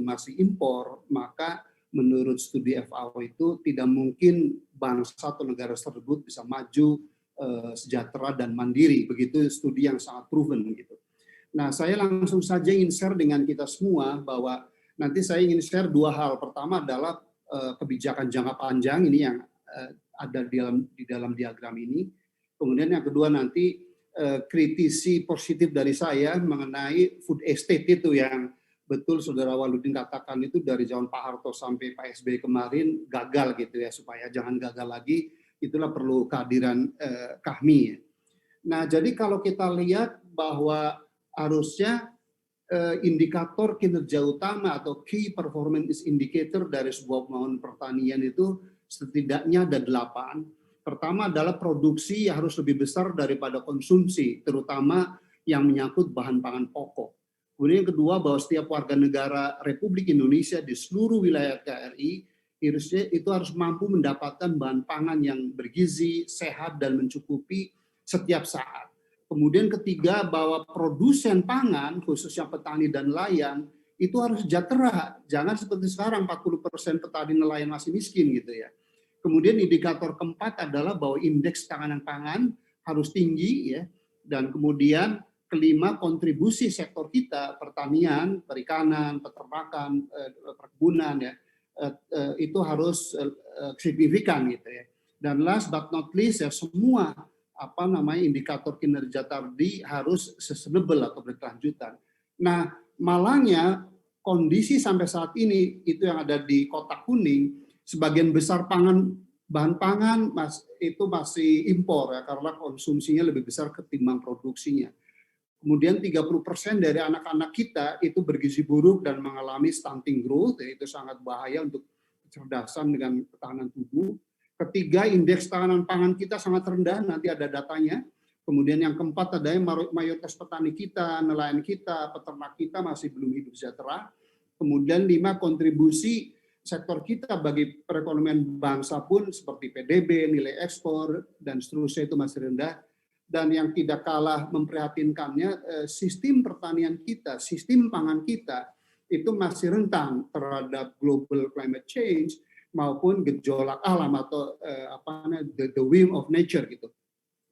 itu masih impor, maka menurut studi FAO itu tidak mungkin bangsa atau negara tersebut bisa maju sejahtera dan mandiri. Begitu studi yang sangat proven gitu. Nah, saya langsung saja ingin share dengan kita semua bahwa nanti saya ingin share dua hal. Pertama adalah kebijakan jangka panjang ini yang ada di dalam diagram ini. Kemudian yang kedua nanti kritisi positif dari saya mengenai food estate itu yang betul Saudara Waludin katakan itu dari zaman Pak Harto sampai Pak SBY kemarin gagal gitu ya, supaya jangan gagal lagi, itulah perlu kehadiran kami. Nah, jadi kalau kita lihat bahwa harusnya indikator kinerja utama atau key performance indicator dari sebuah pembangunan pertanian itu setidaknya ada 8. Pertama adalah produksi harus lebih besar daripada konsumsi, terutama yang menyangkut bahan pangan pokok. Kemudian yang kedua, bahwa setiap warga negara Republik Indonesia di seluruh wilayah KRI itu harus mampu mendapatkan bahan pangan yang bergizi, sehat, dan mencukupi setiap saat. Kemudian ketiga, bahwa produsen pangan, khususnya petani dan nelayan, itu harus sejahtera. Jangan seperti sekarang 40% petani nelayan masih miskin gitu ya. Kemudian indikator keempat adalah bahwa indeks ketahanan pangan harus tinggi ya. Dan kemudian kelima, kontribusi sektor kita, pertanian, perikanan, peternakan, perkebunan ya, itu harus signifikan gitu ya. Dan last but not least ya, semua indikator kinerja tadi harus sustainable atau berkelanjutan. Nah, malangnya kondisi sampai saat ini itu yang ada di kotak kuning, sebagian besar bahan pangan itu masih impor ya, karena konsumsinya lebih besar ketimbang produksinya. Kemudian 30% dari anak-anak kita itu bergizi buruk dan mengalami stunting growth, yaitu sangat bahaya untuk kecerdasan dengan ketahanan tubuh. Ketiga, indeks ketahanan pangan kita sangat rendah, nanti ada datanya. Kemudian yang keempat adalah mayoritas petani kita, nelayan kita, peternak kita masih belum hidup sejahtera. Kemudian 5, kontribusi sektor kita bagi perekonomian bangsa pun seperti PDB, nilai ekspor, dan seterusnya itu masih rendah. Dan yang tidak kalah memprihatinkannya, sistem pertanian kita, sistem pangan kita, itu masih rentan terhadap global climate change maupun gejolak alam atau the whim of nature gitu.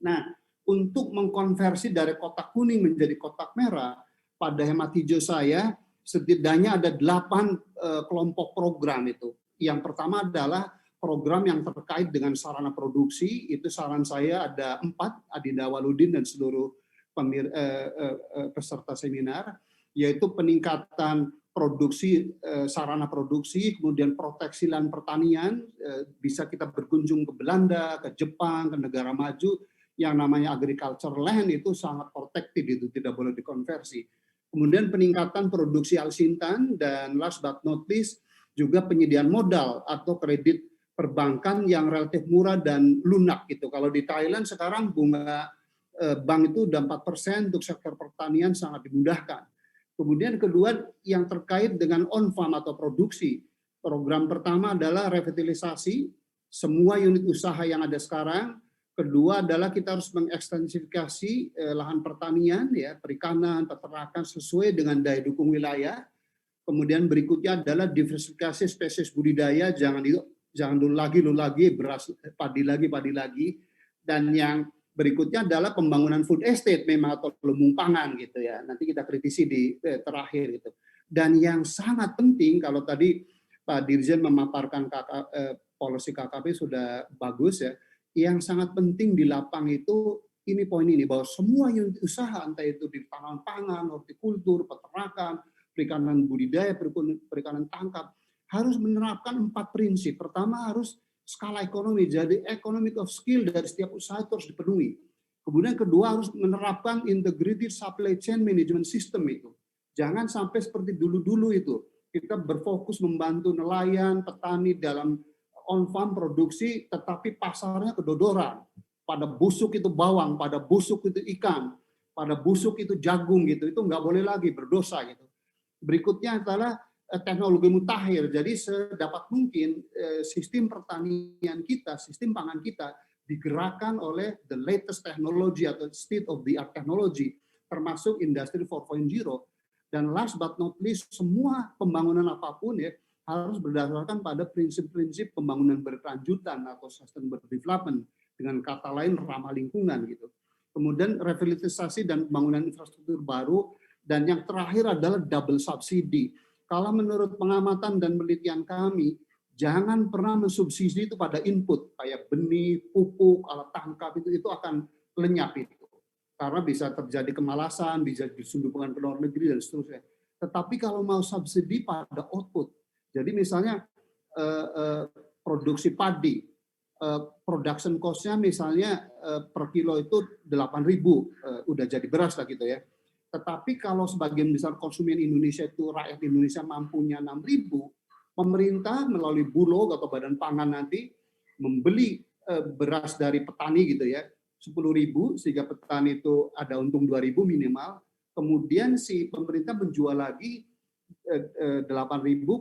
Nah, untuk mengkonversi dari kotak kuning menjadi kotak merah, pada hemat hijau saya, setidaknya ada 8 kelompok program itu. Yang pertama adalah program yang terkait dengan sarana produksi, itu saran saya ada 4, Adinda Waludin dan seluruh peserta seminar, yaitu peningkatan produksi, sarana produksi, kemudian proteksi lahan pertanian, bisa kita berkunjung ke Belanda, ke Jepang, ke negara maju, yang namanya agriculture land itu sangat protected, itu tidak boleh dikonversi. Kemudian peningkatan produksi alsintan, dan last but not least juga penyediaan modal atau kredit perbankan yang relatif murah dan lunak gitu. Kalau di Thailand sekarang bunga bank itu udah 4% untuk sektor pertanian sangat dimudahkan. Kemudian kedua yang terkait dengan on-farm atau produksi. Program pertama adalah revitalisasi semua unit usaha yang ada sekarang. Kedua adalah kita harus mengekstensifikasi lahan pertanian, ya, perikanan, peternakan sesuai dengan daya dukung wilayah. Kemudian berikutnya adalah diversifikasi spesies budidaya, jangan dulu lagi beras, padi lagi. Dan yang berikutnya adalah pembangunan food estate memang atau lumbung pangan gitu ya. Nanti kita kritisi di terakhir gitu. Dan yang sangat penting kalau tadi Pak Dirjen memaparkan policy KKP sudah bagus ya. Yang sangat penting di lapang itu ini poin ini, bahwa semua unit usaha entah itu di tanaman pangan, hortikultur, peternakan, perikanan budidaya, perikanan tangkap harus menerapkan 4 prinsip. Pertama harus skala ekonomi, jadi economic of skill dari setiap usaha itu harus dipenuhi. Kemudian kedua harus menerapkan integrated supply chain management system itu. Jangan sampai seperti dulu-dulu itu kita berfokus membantu nelayan, petani dalam on-farm produksi, tetapi pasarnya kedodoran. Pada busuk itu bawang, pada busuk itu ikan, pada busuk itu jagung gitu. Itu nggak boleh lagi, berdosa gitu. Berikutnya adalah teknologi mutakhir. Jadi sedapat mungkin sistem pertanian kita, sistem pangan kita digerakkan oleh the latest technology atau state of the art technology, termasuk industri 4.0. Dan last but not least, semua pembangunan apapun ya harus berdasarkan pada prinsip-prinsip pembangunan berkelanjutan atau sustainable development, dengan kata lain ramah lingkungan gitu. Kemudian revitalisasi dan pembangunan infrastruktur baru, dan yang terakhir adalah double subsidi. Kalau menurut pengamatan dan penelitian kami, jangan pernah mensubsidi itu pada input kayak benih, pupuk, alat tangkap, itu akan lenyap itu. Karena bisa terjadi kemalasan, bisa disundupkan ke luar negeri dan seterusnya. Tetapi kalau mau subsidi pada output, jadi misalnya produksi padi, production cost-nya misalnya per kilo itu 8.000, udah jadi beras lah gitu ya. Tetapi kalau sebagian besar konsumen Indonesia itu, rakyat Indonesia mampunya 6.000, pemerintah melalui Bulog atau Badan Pangan nanti membeli beras dari petani gitu ya, 10.000, sehingga petani itu ada untung 2.000 minimal. Kemudian si pemerintah menjual lagi 8.000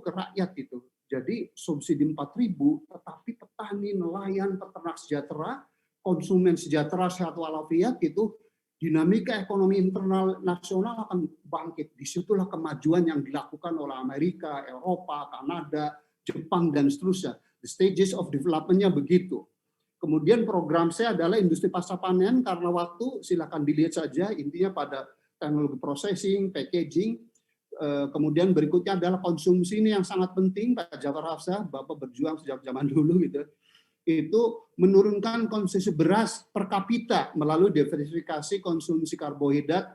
ke rakyat itu. Jadi subsidi 4.000, tetapi petani, nelayan, peternak sejahtera, konsumen sejahtera, sehat walafiat itu, dinamika ekonomi internal nasional akan bangkit. Disitulah kemajuan yang dilakukan oleh Amerika, Eropa, Kanada, Jepang, dan seterusnya. The stages of development-nya begitu. Kemudian program saya adalah industri pasca panen, karena waktu silakan dilihat saja, intinya pada teknologi processing, packaging. Kemudian berikutnya adalah konsumsi, ini yang sangat penting. Pak Jafar Hafsah, Bapak berjuang sejak zaman dulu gitu, itu menurunkan konsumsi beras per kapita melalui diversifikasi konsumsi karbohidrat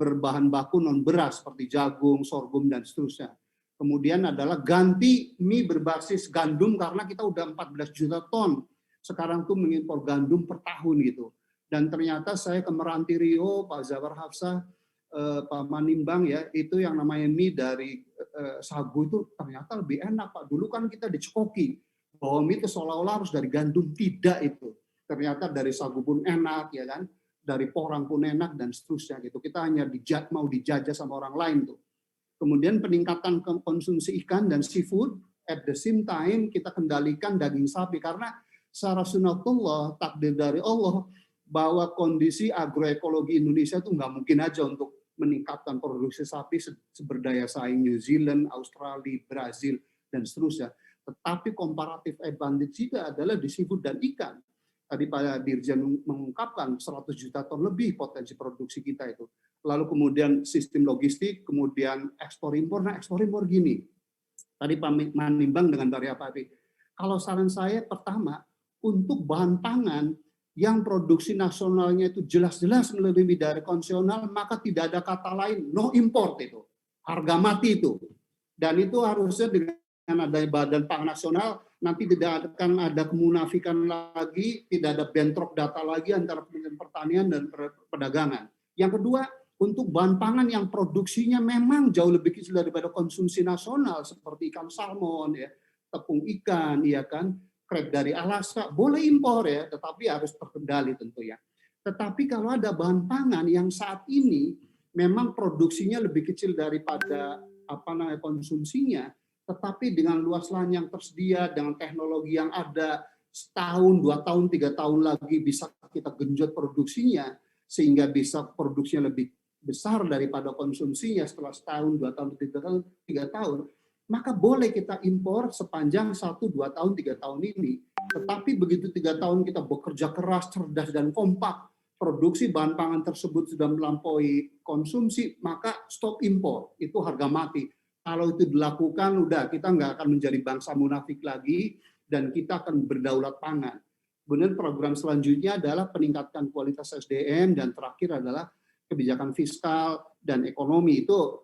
berbahan baku non beras seperti jagung, sorghum, dan seterusnya. Kemudian adalah ganti mie berbasis gandum, karena kita udah 14 juta ton sekarang tuh mengimpor gandum per tahun gitu. Dan ternyata saya ke Meranti Riau, Pak Jafar Hafsah, Pak Manimbang ya, itu yang namanya mie dari sagu itu ternyata lebih enak Pak. Dulu kan kita dicekoki bahwa mie itu seolah-olah harus dari gandum, tidak itu. Ternyata dari sagu pun enak ya kan, dari porang pun enak dan seterusnya gitu. Kita hanya mau dijajah sama orang lain tuh. Kemudian peningkatan konsumsi ikan dan seafood, at the same time kita kendalikan daging sapi, karena secara sunatullah, takdir dari Allah, bahwa kondisi agroekologi Indonesia itu nggak mungkin aja untuk meningkatkan produksi sapi seberdaya saing New Zealand, Australia, Brazil, dan seterusnya. Tetapi komparatif advantage juga adalah di seafood dan ikan. Tadi Pak Dirjen mengungkapkan 100 juta ton lebih potensi produksi kita itu. Lalu kemudian sistem logistik, kemudian ekspor impor. Nah, ekspor impor gini. Tadi Pak Manimbang dengan Pak Api. Kalau saran saya pertama, untuk bahan pangan yang produksi nasionalnya itu jelas-jelas melebihi dari konvensional, maka tidak ada kata lain, no import itu. Harga mati itu. Dan itu harusnya dengan adanya Badan Pangan Nasional, nanti tidak akan ada kemunafikan lagi, tidak ada bentrok data lagi antara Kementerian Pertanian dan perdagangan. Yang kedua, untuk bahan pangan yang produksinya memang jauh lebih kecil daripada konsumsi nasional, seperti ikan salmon, ya, tepung ikan, ya kan, krep dari Alaska, boleh impor ya, tetapi harus terkendali tentu ya. Tetapi kalau ada bahan pangan yang saat ini memang produksinya lebih kecil daripada konsumsinya, tetapi dengan luas lahan yang tersedia, dengan teknologi yang ada, setahun, 2 tahun, 3 tahun lagi bisa kita genjot produksinya, sehingga bisa produksinya lebih besar daripada konsumsinya setelah setahun, 2 tahun, 3 tahun, maka boleh kita impor sepanjang 1, 2 tahun, 3 tahun ini. Tetapi begitu 3 tahun kita bekerja keras, cerdas, dan kompak, produksi bahan pangan tersebut sudah melampaui konsumsi, maka stop impor. Itu harga mati. Kalau itu dilakukan, udah kita nggak akan menjadi bangsa munafik lagi, dan kita akan berdaulat pangan. Kemudian program selanjutnya adalah peningkatan kualitas SDM, dan terakhir adalah kebijakan fiskal dan ekonomi. Itu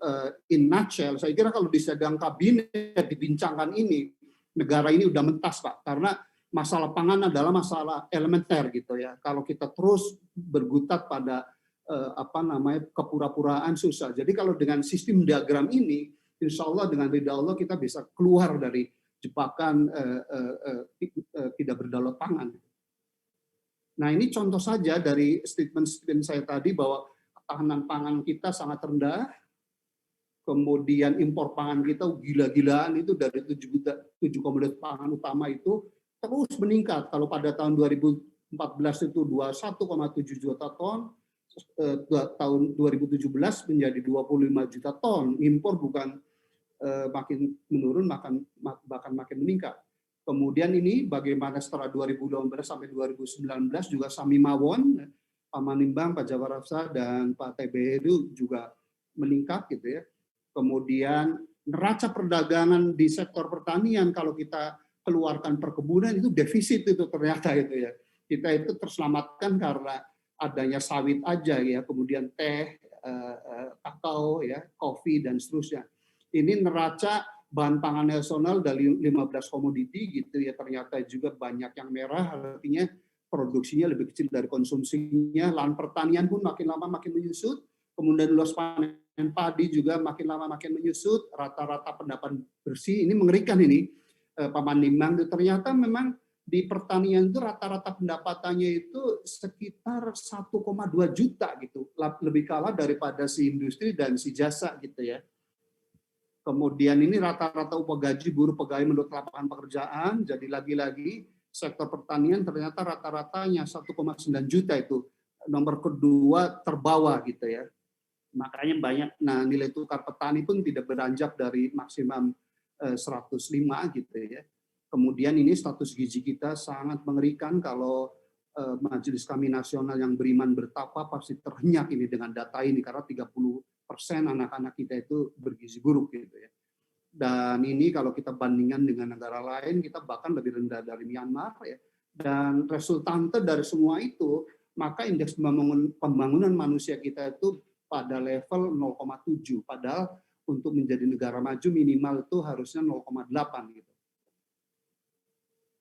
in nutshell. Saya kira kalau di sedang kabinet dibincangkan ini, negara ini udah mentas Pak, karena masalah pangan adalah masalah elementer gitu ya. Kalau kita terus bergutat pada kepura-puraan susah. Jadi kalau dengan sistem diagram ini, insya Allah dengan ridha Allah kita bisa keluar dari jebakan tidak berdaulat pangan. Nah ini contoh saja dari statement saya tadi bahwa ketahanan pangan kita sangat rendah, kemudian impor pangan kita gila-gilaan itu dari 7 komoditas pangan utama itu terus meningkat. Kalau pada tahun 2014 itu 21,7 juta ton, tahun 2017 menjadi 25 juta ton, impor bukan makin menurun, bahkan makin meningkat. Kemudian ini bagaimana setelah 2018 sampai 2019 juga Samimawon, Pak Manimbang, Pak Jawarapsa, dan Pak TB itu juga meningkat gitu ya. Kemudian neraca perdagangan di sektor pertanian kalau kita keluarkan perkebunan itu defisit itu ternyata itu ya. Kita itu terselamatkan karena adanya sawit aja ya, kemudian teh, kakao ya, kopi dan seterusnya. Ini neraca bahan pangan nasional dari 15 komoditi gitu ya, ternyata juga banyak yang merah, artinya produksinya lebih kecil dari konsumsinya. Lahan pertanian pun makin lama makin menyusut, kemudian luas panen padi juga makin lama makin menyusut, rata-rata pendapat bersih, ini mengerikan ini, Pak Manimang, ternyata memang di pertanian itu rata-rata pendapatannya itu sekitar 1,2 juta gitu, lebih kalah daripada si industri dan si jasa gitu ya. Kemudian ini rata-rata upah gaji buruh pegawai menurut lapangan pekerjaan, jadi lagi-lagi sektor pertanian ternyata rata-ratanya 1,9 juta itu, nomor kedua terbawah gitu ya. Makanya banyak, nah nilai tukar petani pun tidak beranjak dari maksimum 105 gitu ya. Kemudian ini status gizi kita sangat mengerikan, kalau majelis kami nasional yang beriman bertakwa pasti terhenyak ini dengan data ini, karena 30% anak-anak kita itu bergizi buruk gitu ya. Dan ini kalau kita bandingkan dengan negara lain, kita bahkan lebih rendah dari Myanmar ya. Dan resultante dari semua itu, maka indeks pembangunan manusia kita itu pada level 0,7, padahal untuk menjadi negara maju minimal itu harusnya 0,8 gitu.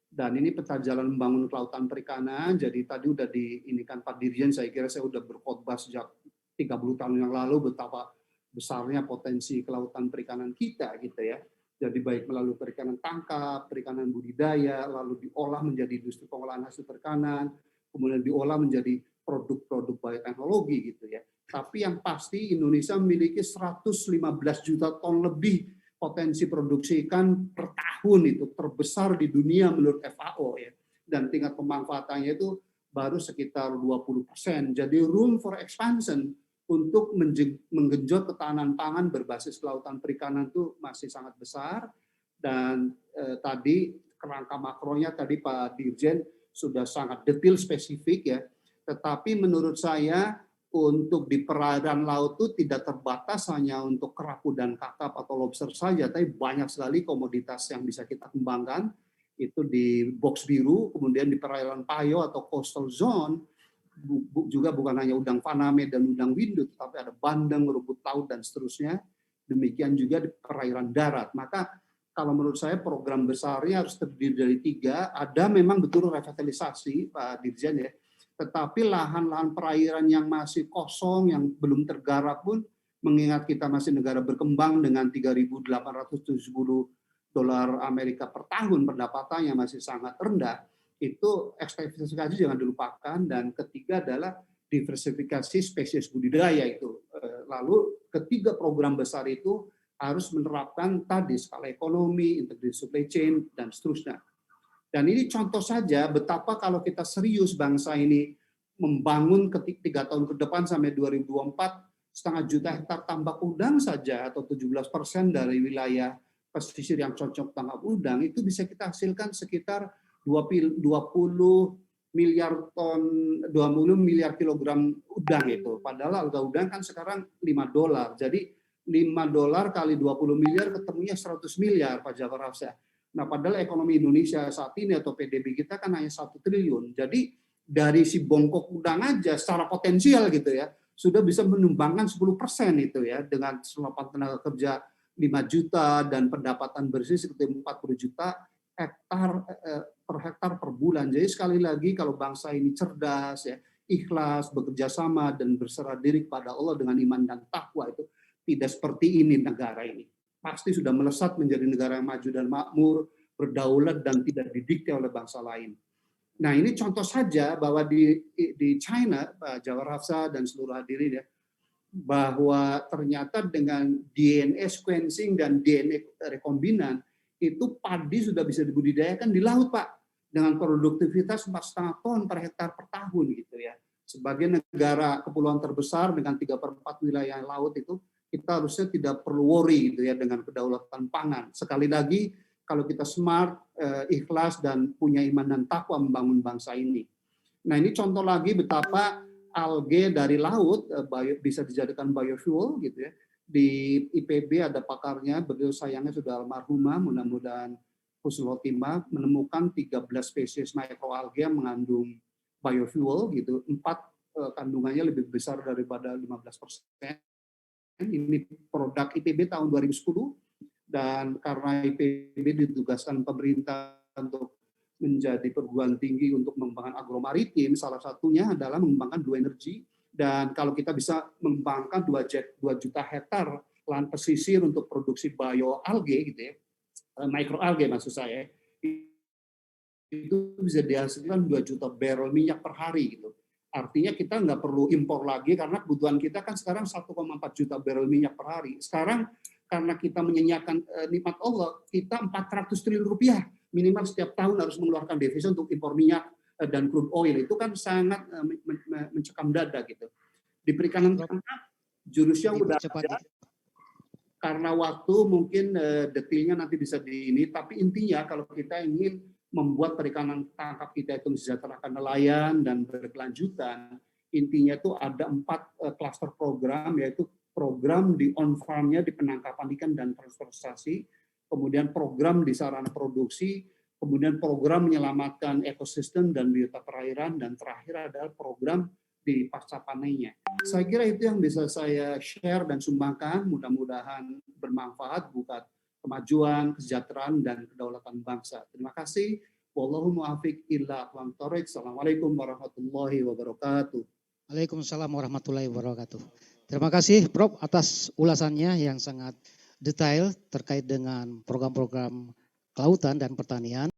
Dan ini peta jalan membangun kelautan perikanan, jadi tadi udah diinikan Pak Dirjen, saya kira saya udah berkhotbah sejak 30 tahun yang lalu betapa besarnya potensi kelautan perikanan kita gitu ya. Jadi baik melalui perikanan tangkap, perikanan budidaya, lalu diolah menjadi industri pengolahan hasil perikanan, kemudian diolah menjadi produk-produk bioteknologi gitu ya. Tapi yang pasti Indonesia memiliki 115 juta ton lebih potensi produksi ikan per tahun, itu terbesar di dunia menurut FAO ya. Dan tingkat pemanfaatannya itu baru sekitar 20%. Jadi room for expansion untuk menggenjot ketahanan pangan berbasis kelautan perikanan itu masih sangat besar. Dan tadi kerangka makronya tadi Pak Dirjen sudah sangat detail spesifik ya. Tetapi menurut saya untuk di perairan laut itu tidak terbatas hanya untuk kerapu dan kakap atau lobster saja, tapi banyak sekali komoditas yang bisa kita kembangkan. Itu di box biru, kemudian di perairan payo atau coastal zone, juga bukan hanya udang faname dan udang windu, tapi ada bandeng, rumput laut, dan seterusnya. Demikian juga di perairan darat. Maka kalau menurut saya program besarnya harus terdiri dari 3, ada memang betul revitalisasi, Pak Dirjen ya, tetapi lahan-lahan perairan yang masih kosong, yang belum tergarap pun, mengingat kita masih negara berkembang dengan 3.870 dolar Amerika per tahun pendapatannya masih sangat rendah, itu ekstensifikasi jangan dilupakan. Dan ketiga adalah diversifikasi spesies budidaya itu. Lalu ketiga program besar itu harus menerapkan tadi skala ekonomi, integrated supply chain, dan seterusnya. Dan ini contoh saja betapa kalau kita serius bangsa ini membangun 3 tahun ke depan sampai 2024, 0,5 juta hektar tambak udang saja, atau 17% dari wilayah pesisir yang cocok tangkap udang, itu bisa kita hasilkan sekitar 20 miliar ton, 20 miliar kilogram udang itu. Padahal harga udang kan sekarang $5. Jadi $5 kali 20 miliar ketemunya 100 miliar, Pak Jafar Hafsah. Nah, padahal ekonomi Indonesia saat ini atau PDB kita kan hanya 1 triliun. Jadi dari si bongkok udang aja secara potensial gitu ya, sudah bisa menyumbangkan 10% itu ya, dengan lapangan tenaga kerja 5 juta dan pendapatan bersih sekitar 40 juta per hektar per bulan. Jadi sekali lagi kalau bangsa ini cerdas ya, ikhlas, bekerja sama dan berserah diri kepada Allah dengan iman dan takwa, itu tidak seperti ini negara ini. Pasti sudah melesat menjadi negara yang maju dan makmur, berdaulat dan tidak didikte oleh bangsa lain. Nah, ini contoh saja bahwa di China, Pak Jawar Hafsah dan seluruh hadirin ya, bahwa ternyata dengan DNA sequencing dan DNA rekombinan itu padi sudah bisa dibudidayakan di laut, Pak, dengan produktivitas 4,5 ton per hektar per tahun gitu ya. Sebagai negara kepulauan terbesar dengan 3/4 wilayah laut itu, kita harusnya tidak perlu worry gitu ya dengan kedaulatan pangan. Sekali lagi, kalau kita smart, ikhlas dan punya iman dan takwa membangun bangsa ini. Nah, ini contoh lagi betapa alge dari laut bisa dijadikan biofuel gitu ya. Di IPB ada pakarnya, beliau sayangnya sudah almarhumah, mudah-mudahan husnul khotimah, menemukan 13 spesies mikroalga yang mengandung biofuel gitu. 4 kandungannya lebih besar daripada 15%. Ini produk IPB tahun 2010, dan karena IPB ditugaskan pemerintah untuk menjadi perguruan tinggi untuk mengembangkan agromaritim, salah satunya adalah mengembangkan blue energy. Dan kalau kita bisa mengembangkan 2 juta hektar lahan pesisir untuk produksi bioalge gitu ya, mikroalge maksud saya, itu bisa dihasilkan 2 juta barrel minyak per hari gitu. Artinya kita nggak perlu impor lagi karena kebutuhan kita kan sekarang 1,4 juta barrel minyak per hari. Sekarang karena kita menyanyiakan nikmat Allah, kita 400 triliun rupiah minimal setiap tahun harus mengeluarkan devisa untuk impor minyak dan crude oil. Itu kan sangat mencekam dada gitu. Di perikanan tangkap jurusnya udah ada. Karena waktu mungkin detailnya nanti bisa di ini, tapi intinya kalau kita ingin membuat perikanan tangkap kita itu mensejahterakan nelayan dan berkelanjutan, intinya itu ada 4 klaster program, yaitu program di on-farm-nya, di penangkapan ikan dan transportasi, kemudian program di sarana produksi, kemudian program menyelamatkan ekosistem dan biota perairan, dan terakhir adalah program di pasca panennya. Saya kira itu yang bisa saya share dan sumbangkan, mudah-mudahan bermanfaat buat kemajuan, kesejahteraan, dan kedaulatan bangsa. Terima kasih. Wallahu muwaffiq illa aqwamit thoriq. Assalamualaikum warahmatullahi wabarakatuh. Waalaikumsalam warahmatullahi wabarakatuh. Terima kasih Prof atas ulasannya yang sangat detail terkait dengan program-program kelautan dan pertanian.